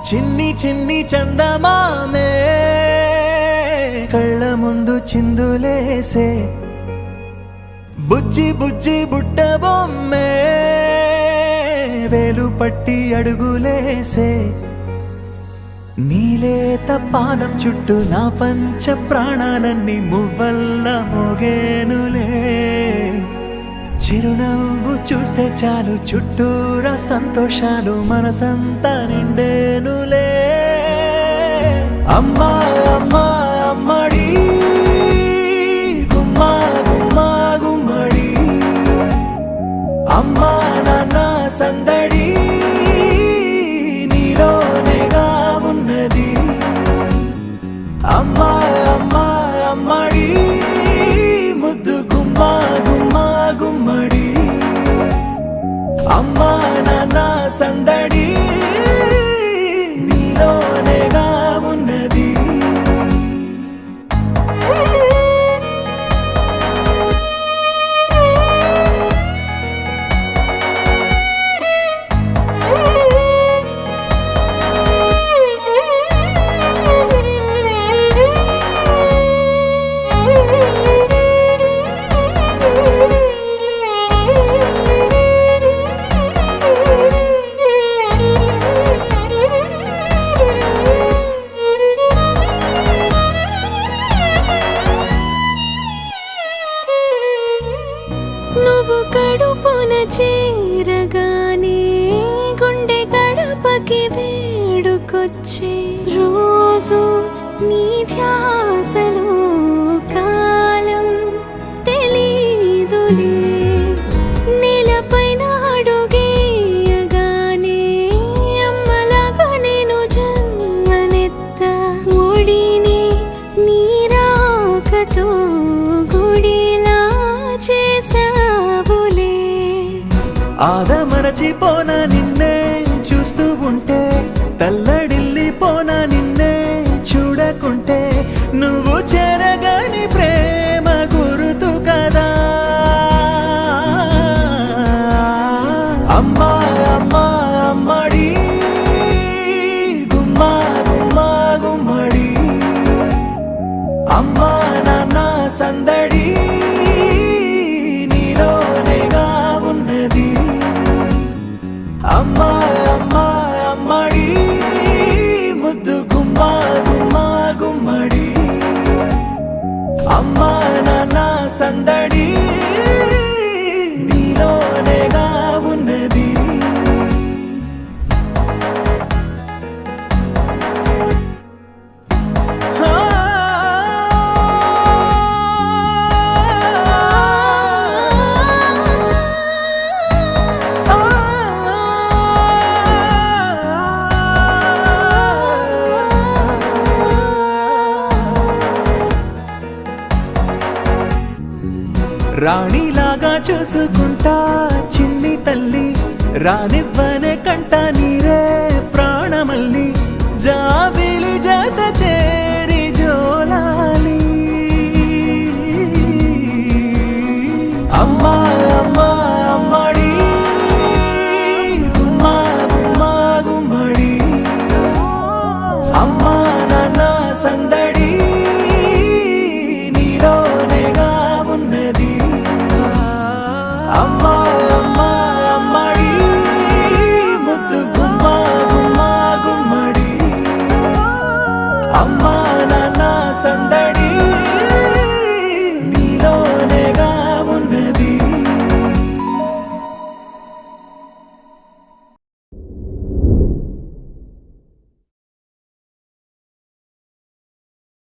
చిన్ని చిన్ని చందమామే కళ్ళ ముందు చిందులేసే బుజ్జి బుజ్జి బుట్ట బొమ్మే వేలు పట్టి అడుగులేసే నీలేత పానం చుట్టూ నా పంచ ప్రాణాలన్నీ మువ్వల్ల మోగేనులే చిరునవ్వు చూస్తే చాలు చుట్టూరా సంతోషాలు మనసంతా నిండేనులే అమ్మా అమ్మా అమ్మడి గుమ్మా గుమ్మా గుమ్మడి అమ్మా నాన్న సందడి నీలోనేగా ఉన్నది అమ్మా అమ్మా అమ్మడి ముద్దు గుమ్మా గుమ్మా గుమ్మడి అమ్మా నాన్న సందడి నీలోనేగా ఉన్నది నువ్వు కడుపున చేరగానే గుండె గడపకి వేడుకొచ్చే రోజు నీ ధ్యాసలో కాలం తెలీదులే నేలపైన అడుగేయగానే అమ్మలాగా నేను జన్మనెత్త ఒడిని నీ రాకతో గుడిలా చేసావులే ఆదమరచిపోనా నిన్నే చూస్తూ ఉంటే తల్లడిల్లిపోనా నిన్నే చూడకుంటే నువ్వు చెరగని ప్రేమ గురుతు కదా అమ్మా అమ్మా అమ్మడి గుమ్మా గుమ్మా గుమ్మడి అమ్మా నాన్న సందడి నీలోనేగా ఉన్నది అమ్మా అమ్మా అమ్మడి ముద్దు గుమ్మా గుమ్మా గుమ్మడి అమ్మా నాన్న సందడి నీలోనేగా ఉన్నది రాణిలాగా చూసుకుంటా చిన్ని తల్లి రానివ్వనే